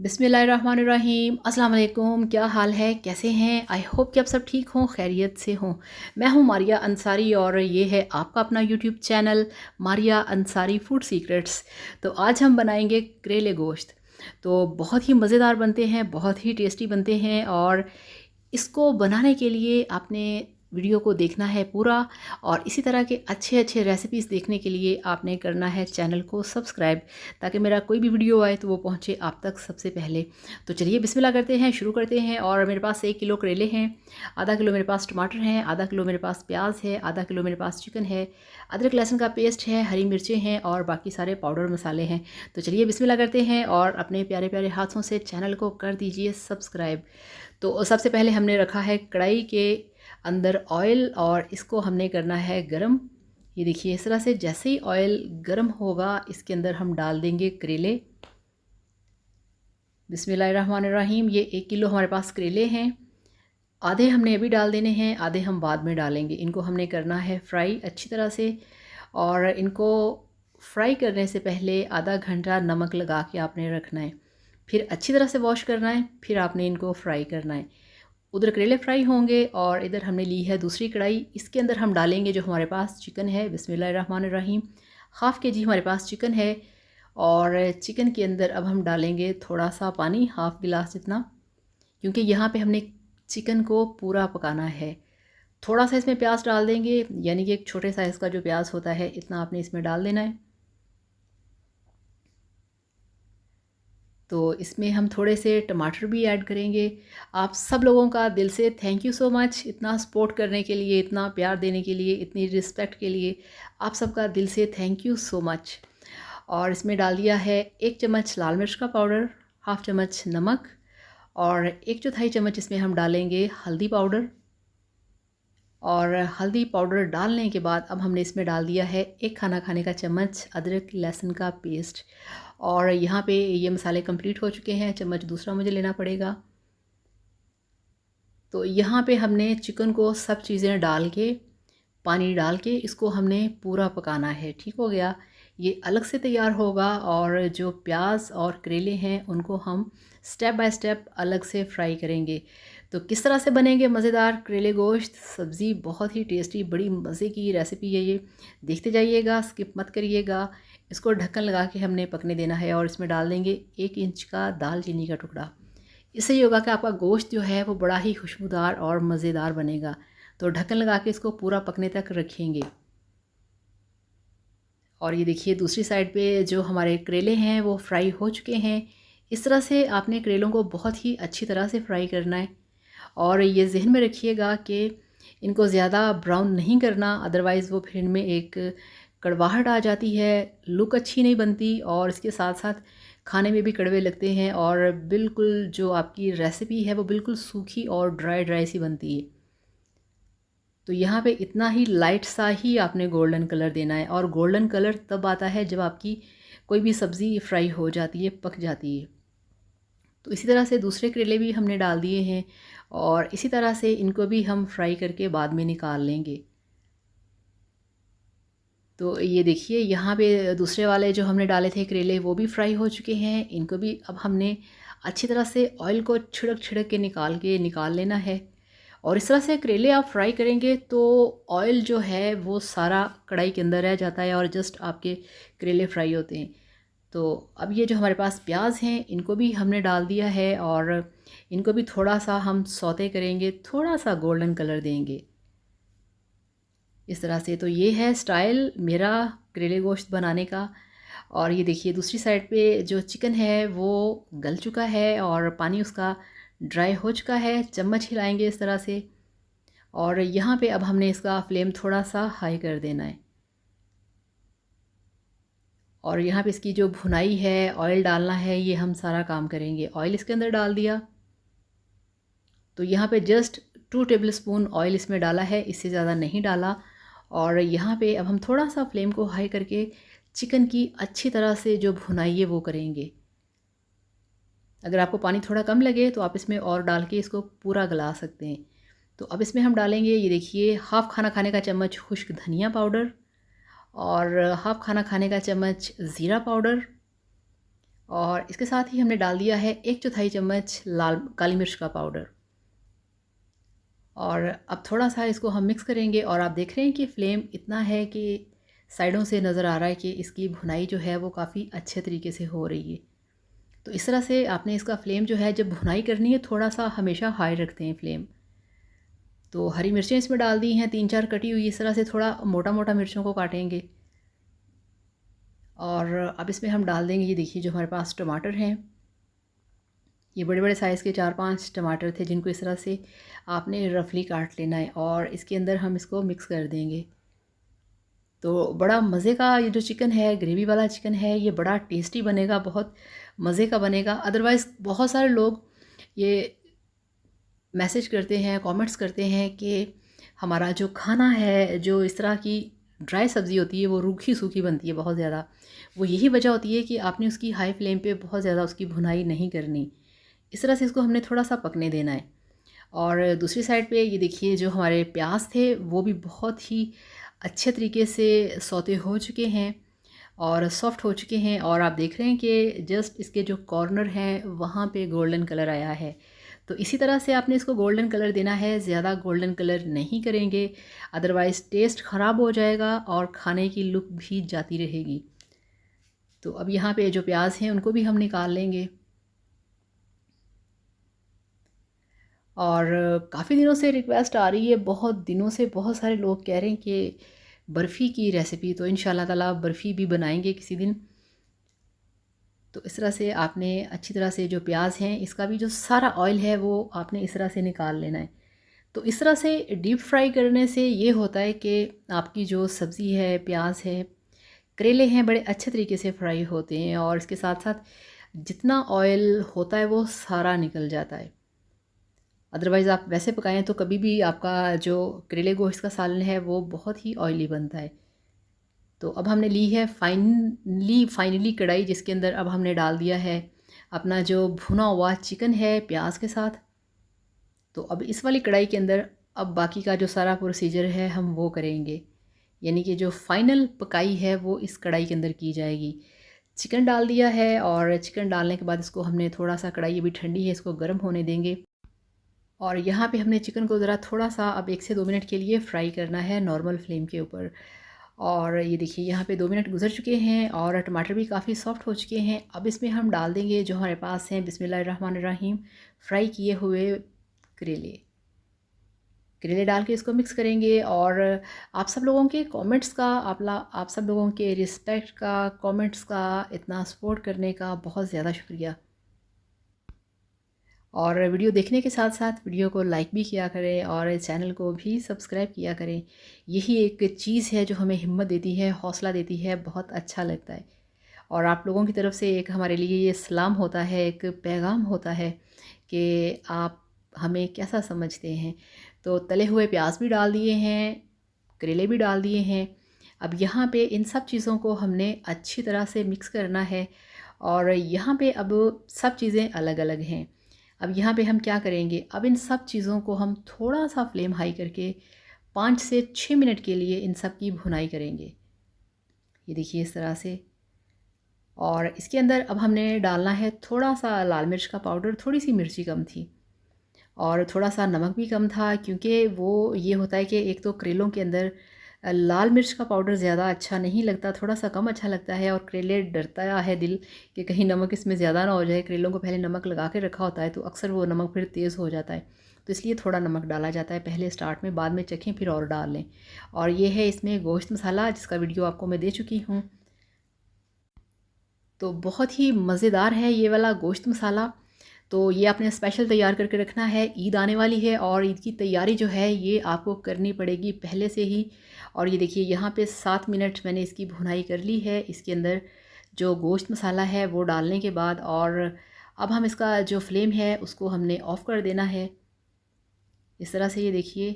बिस्मिल्लाहिर्रहमानिर्रहीम। अस्सलाम वालेकुम। क्या हाल है, कैसे हैं? आई होप कि आप सब ठीक हों, खैरियत से हों। मैं हूं मारिया अंसारी और ये है आपका अपना YouTube channel Maria Ansari food secrets. तो आज हम बनाएंगे करेले गोश्त। तो बहुत ही मज़ेदार बनते हैं, बहुत ही टेस्टी बनते हैं और इसको बनाने के लिए आपने वीडियो को देखना है पूरा और इसी तरह के अच्छे अच्छे रेसिपीज़ देखने के लिए आपने करना है चैनल को सब्सक्राइब, ताकि मेरा कोई भी वीडियो आए तो वो पहुंचे आप तक सबसे पहले। तो चलिए बिस्मिल्लाह करते हैं, शुरू करते हैं। और मेरे पास 1 किलो करेले हैं, आधा किलो मेरे पास टमाटर हैं, आधा किलो मेरे पास प्याज है, आधा किलो मेरे पास चिकन है, अदरक लहसुन का पेस्ट है, हरी मिर्चें हैं और बाकी सारे पाउडर मसाले हैं। तो चलिए बिस्मिल्लाह करते हैं और अपने प्यारे प्यारे हाथों से चैनल को कर दीजिए सब्सक्राइब। तो सबसे पहले हमने रखा है कढ़ाई के अंदर ऑयल और इसको हमने करना है गरम। ये देखिए इस तरह से जैसे ही ऑयल गरम होगा इसके अंदर हम डाल देंगे करेले। बिस्मिल्लाहिर्रहमानिर्रहीम। ये 1 किलो हमारे पास करेले हैं। आधे हमने अभी डाल देने हैं, आधे हम बाद में डालेंगे। इनको हमने करना है फ्राई अच्छी तरह से और इनको फ्राई करने से पहले आधा घंटा नमक लगा के आपने रखना है, फिर अच्छी तरह से वॉश करना है, फिर आपने इनको फ्राई करना है। उधर करेले फ्राई होंगे और इधर हमने ली है दूसरी कढ़ाई। इसके अंदर हम डालेंगे जो हमारे पास चिकन है। बिस्मिल्लाहिर्रहमानिर्रहीम। हाफ़ केजी हमारे पास चिकन है और चिकन के अंदर अब हम डालेंगे थोड़ा सा पानी, हाफ़ गिलास जितना, क्योंकि यहाँ पे हमने चिकन को पूरा पकाना है। थोड़ा सा इसमें प्याज डाल देंगे, यानी कि एक छोटे साइज़ का जो प्याज होता है इतना आपने इसमें डाल देना है। तो इसमें हम थोड़े से टमाटर भी ऐड करेंगे। आप सब लोगों का दिल से थैंक यू सो मच, इतना सपोर्ट करने के लिए, इतना प्यार देने के लिए, इतनी रिस्पेक्ट के लिए आप सबका दिल से थैंक यू सो मच। और इसमें डाल दिया है 1 चम्मच लाल मिर्च का पाउडर, हाफ़ चम्मच नमक और 1/4 चम्मच इसमें हम डालेंगे हल्दी पाउडर। और हल्दी पाउडर डालने के बाद अब हमने इसमें डाल दिया है 1 खाना खाने का चम्मच अदरक लहसुन का पेस्ट। और यहाँ पे ये मसाले कंप्लीट हो चुके हैं, चम्मच दूसरा मुझे लेना पड़ेगा। तो यहाँ पे हमने चिकन को सब चीज़ें डाल के, पानी डाल के इसको हमने पूरा पकाना है। ठीक हो गया, ये अलग से तैयार होगा और जो प्याज और करेले हैं उनको हम स्टेप बाय स्टेप अलग से फ्राई करेंगे। तो किस तरह से बनेंगे मज़ेदार करेले गोश्त सब्ज़ी, बहुत ही टेस्टी, बड़ी मज़े की रेसिपी है ये। देखते जाइएगा, स्किप मत करिएगा। इसको ढक्कन लगा के हमने पकने देना है और इसमें डाल देंगे 1 इंच का दालचीनी का टुकड़ा। इससे ये होगा कि आपका गोश्त जो है वो बड़ा ही खुशबूदार और मज़ेदार बनेगा। तो ढक्कन लगा के इसको पूरा पकने तक रखेंगे। और ये देखिए दूसरी साइड पे जो हमारे करेले हैं वो फ्राई हो चुके हैं। इस तरह से आपने करेलों को बहुत ही अच्छी तरह से फ्राई करना है और ये ज़हन में रखिएगा कि इनको ज़्यादा ब्राउन नहीं करना, अदरवाइज़ वो फिर इनमें एक कड़वाहट आ जाती है, लुक अच्छी नहीं बनती और इसके साथ साथ खाने में भी कड़वे लगते हैं और बिल्कुल जो आपकी रेसिपी है वो बिल्कुल सूखी और ड्राई ड्राई सी बनती है। तो यहाँ पे इतना ही लाइट सा ही आपने गोल्डन कलर देना है और गोल्डन कलर तब आता है जब आपकी कोई भी सब्ज़ी फ्राई हो जाती है, पक जाती है। तो इसी तरह से दूसरे करेले भी हमने डाल दिए हैं और इसी तरह से इनको भी हम फ्राई करके बाद में निकाल लेंगे। तो ये देखिए यहाँ पे दूसरे वाले जो हमने डाले थे करेले वो भी फ्राई हो चुके हैं। इनको भी अब हमने अच्छी तरह से ऑयल को छिड़क छिड़क के निकाल लेना है। और इस तरह से करेले आप फ्राई करेंगे तो ऑयल जो है वो सारा कढ़ाई के अंदर रह जाता है और जस्ट आपके करेले फ्राई होते हैं। तो अब ये जो हमारे पास प्याज हैं इनको भी हमने डाल दिया है और इनको भी थोड़ा सा हम सौते करेंगे, थोड़ा सा गोल्डन कलर देंगे इस तरह से। तो ये है स्टाइल मेरा करेले गोश्त बनाने का। और ये देखिए दूसरी साइड पे जो चिकन है वो गल चुका है और पानी उसका ड्राई हो चुका है। चम्मच हिलाएंगे इस तरह से और यहाँ पे अब हमने इसका फ्लेम थोड़ा सा हाई कर देना है। और यहाँ पे इसकी जो भुनाई है, ऑयल डालना है, ये हम सारा काम करेंगे। ऑयल इसके अंदर डाल दिया तो यहाँ पे जस्ट 2 टेबलस्पून ऑयल इसमें डाला है, इससे ज़्यादा नहीं डाला। और यहाँ पे अब हम थोड़ा सा फ्लेम को हाई करके चिकन की अच्छी तरह से जो भुनाई है वो करेंगे। अगर आपको पानी थोड़ा कम लगे तो आप इसमें और डाल के इसको पूरा गला सकते हैं। तो अब इसमें हम डालेंगे, ये देखिए, हाफ़ खाना खाने का चम्मच खुश्क धनिया पाउडर और हाफ़ खाना खाने का चम्मच ज़ीरा पाउडर और इसके साथ ही हमने डाल दिया है 1/4 चम्मच लाल काली मिर्च का पाउडर। और अब थोड़ा-सा इसको हम मिक्स करेंगे और आप देख रहे हैं कि फ्लेम इतना है कि साइडों से नज़र आ रहा है कि इसकी भुनाई जो है वो काफ़ी अच्छे तरीके से हो रही है। तो इस तरह से आपने इसका फ्लेम जो है, जब भुनाई करनी है थोड़ा-सा हमेशा हाई रखते हैं फ्लेम। तो हरी मिर्चें इसमें डाल दी हैं 3-4 कटी हुई, इस तरह से थोड़ा मोटा-मोटा मिर्चों को काटेंगे। और अब इसमें हम डाल देंगे, ये देखिए जो हमारे पास टमाटर हैं, ये बड़े-बड़े साइज़ के 4-5 टमाटर थे जिनको इस तरह से आपने रफली काट लेना है और इसके अंदर हम इसको मिक्स कर देंगे। तो बड़ा मज़े का ये जो चिकन है, ग्रेवी वाला चिकन है, ये बड़ा टेस्टी बनेगा, बहुत मज़े का बनेगा। अदरवाइज़ बहुत सारे लोग ये मैसेज करते हैं, कमेंट्स करते हैं कि हमारा जो खाना है, जो इस तरह की ड्राई सब्ज़ी होती है वो रूखी-सूखी बनती है बहुत ज़्यादा। वो यही वजह होती है कि आपने उसकी हाई फ्लेम पे बहुत ज़्यादा उसकी भुनाई नहीं करनी। इस तरह से इसको हमने थोड़ा-सा पकने देना है। और दूसरी साइड पे ये देखिए जो हमारे प्याज थे वो भी बहुत ही अच्छे तरीके से सौते हो चुके हैं और सॉफ्ट हो चुके हैं और आप देख रहे हैं कि जस्ट इसके जो कॉर्नर हैं वहाँ पे गोल्डन कलर आया है। तो इसी तरह से आपने इसको गोल्डन कलर देना है, ज़्यादा गोल्डन कलर नहीं करेंगे, अदरवाइज़ टेस्ट ख़राब हो जाएगा और खाने की लुक भी जाती रहेगी। तो अब यहाँ पे जो प्याज हैं उनको भी हम निकाल लेंगे। और काफ़ी दिनों से रिक्वेस्ट आ रही है, बहुत दिनों से बहुत सारे लोग कह रहे हैं कि बर्फ़ी की रेसिपी, तो इंशाल्लाह ताला बर्फ़ी भी बनाएंगे किसी दिन। तो इस तरह से आपने अच्छी तरह से जो प्याज हैं इसका भी जो सारा ऑयल है वो आपने इस तरह से निकाल लेना है। तो इस तरह से डीप फ्राई करने से ये होता है कि आपकी जो सब्ज़ी है, प्याज है, करेले हैं, बड़े अच्छे तरीके से फ्राई होते हैं और इसके साथ साथ जितना ऑयल होता है वो सारा निकल जाता है। अदरवाइज़ आप वैसे पकाएं तो कभी भी आपका जो करेले गोश्त का सालन है वो बहुत ही ऑयली बनता है। तो अब हमने ली है फाइनली कढ़ाई, जिसके अंदर अब हमने डाल दिया है अपना जो भुना हुआ चिकन है प्याज के साथ। तो अब इस वाली कढ़ाई के अंदर अब बाकी का जो सारा प्रोसीजर है हम वो करेंगे, यानी कि जो फ़ाइनल पकाई है वो इस कढ़ाई के अंदर की जाएगी। चिकन डाल दिया है और चिकन डालने के बाद इसको हमने थोड़ा सा, कढ़ाई अभी ठंडी है, इसको गर्म होने देंगे। और यहाँ पे हमने चिकन को ज़रा थोड़ा सा अब 1 से 2 मिनट के लिए फ्राई करना है नॉर्मल फ्लेम के ऊपर। और ये देखिए यहाँ पे 2 मिनट गुजर चुके हैं और टमाटर भी काफ़ी सॉफ्ट हो चुके हैं। अब इसमें हम डाल देंगे जो हमारे पास हैं बिस्मिल्लाहिर्रहमानिर्रहीम फ्राई किए हुए करेले। करेले डाल के इसको मिक्स करेंगे। और आप सब लोगों के कमेंट्स का, आप सब लोगों के रिस्पेक्ट का, कमेंट्स का, इतना सपोर्ट करने का बहुत ज़्यादा शुक्रिया। और वीडियो देखने के साथ साथ वीडियो को लाइक भी किया करें और चैनल को भी सब्सक्राइब किया करें। यही एक चीज़ है जो हमें हिम्मत देती है, हौसला देती है, बहुत अच्छा लगता है। और आप लोगों की तरफ से एक हमारे लिए ये सलाम होता है, एक पैगाम होता है कि आप हमें कैसा समझते हैं। तो तले हुए प्याज भी डाल दिए हैं, करेले भी डाल दिए हैं। अब यहाँ पे इन सब चीज़ों को हमने अच्छी तरह से मिक्स करना है। और यहाँ पे अब सब चीज़ें अलग अलग हैं। अब यहाँ पे हम क्या करेंगे, अब इन सब चीज़ों को हम थोड़ा सा फ्लेम हाई करके 5 से 6 मिनट के लिए इन सब की भुनाई करेंगे। ये देखिए इस तरह से। और इसके अंदर अब हमने डालना है थोड़ा सा लाल मिर्च का पाउडर, थोड़ी सी मिर्ची कम थी और थोड़ा सा नमक भी कम था, क्योंकि वो ये होता है कि एक तो करेलों के अंदर लाल मिर्च का पाउडर ज़्यादा अच्छा नहीं लगता, थोड़ा सा कम अच्छा लगता है। और करेले डरता है दिल कि कहीं नमक इसमें ज़्यादा ना हो जाए। करेलों को पहले नमक लगा के रखा होता है तो अक्सर वो नमक फिर तेज़ हो जाता है, तो इसलिए थोड़ा नमक डाला जाता है पहले स्टार्ट में, बाद में चखें फिर और डाल लें। और ये है इसमें गोश्त मसाला, जिसका वीडियो आपको मैं दे चुकी हूँ। तो बहुत ही मज़ेदार है ये वाला गोश्त मसाला। तो ये आपने स्पेशल तैयार करके रखना है, ईद आने वाली है और ईद की तैयारी जो है ये आपको करनी पड़ेगी पहले से ही। और ये देखिए यहाँ पे 7 मिनट मैंने इसकी भुनाई कर ली है इसके अंदर जो गोश्त मसाला है वो डालने के बाद। और अब हम इसका जो फ्लेम है उसको हमने ऑफ़ कर देना है। इस तरह से ये देखिए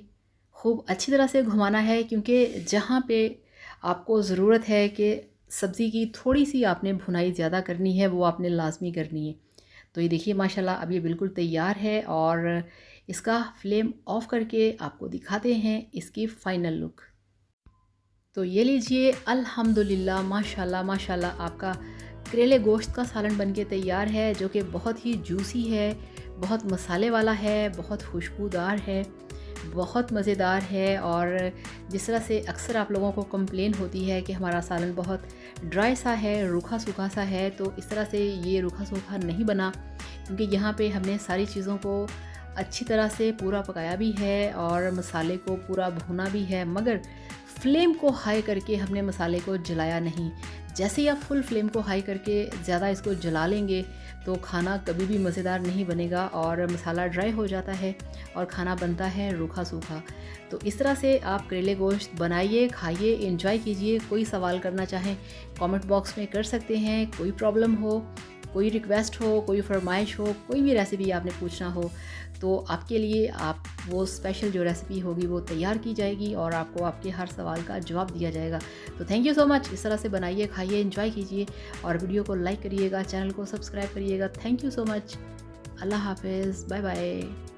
खूब अच्छी तरह से घुमाना है, क्योंकि जहाँ पे आपको ज़रूरत है कि सब्ज़ी की थोड़ी सी आपने भुनाई ज़्यादा करनी है वो आपने लाजमी करनी है। तो ये देखिए माशाल्लाह अब ये बिल्कुल तैयार है और इसका फ्लेम ऑफ़ करके आपको दिखाते हैं इसकी फ़ाइनल लुक। तो ये लीजिए, अल्हम्दुलिल्लाह, माशाल्लाह माशाल्लाह, आपका करेले गोश्त का सालन बनके तैयार है, जो कि बहुत ही जूसी है, बहुत मसाले वाला है, बहुत खुशबूदार है, बहुत मज़ेदार है। और जिस तरह से अक्सर आप लोगों को कंप्लेन होती है कि हमारा सालन बहुत ड्राई सा है, रूखा सूखा सा है, तो इस तरह से ये रूखा सूखा नहीं बना, क्योंकि यहाँ पे हमने सारी चीज़ों को अच्छी तरह से पूरा पकाया भी है और मसाले को पूरा भुना भी है, मगर फ्लेम को हाई करके हमने मसाले को जलाया नहीं। जैसे ही आप फुल फ्लेम को हाई करके ज़्यादा इसको जला लेंगे तो खाना कभी भी मज़ेदार नहीं बनेगा और मसाला ड्राई हो जाता है और खाना बनता है रूखा सूखा। तो इस तरह से आप करेले गोश्त बनाइए, खाइए, एंजॉय कीजिए। कोई सवाल करना चाहें कमेंट बॉक्स में कर सकते हैं। कोई प्रॉब्लम हो, कोई रिक्वेस्ट हो, कोई फरमाइश हो, कोई भी रेसिपी आपने पूछना हो, तो आपके लिए आप वो स्पेशल जो रेसिपी होगी वो तैयार की जाएगी और आपको आपके हर सवाल का जवाब दिया जाएगा। तो थैंक यू सो मच। इस तरह से बनाइए, खाइए, एंजॉय कीजिए और वीडियो को लाइक करिएगा, चैनल को सब्सक्राइब करिएगा। Thank you so much. अल्लाह हाफिज़, बाय बाय।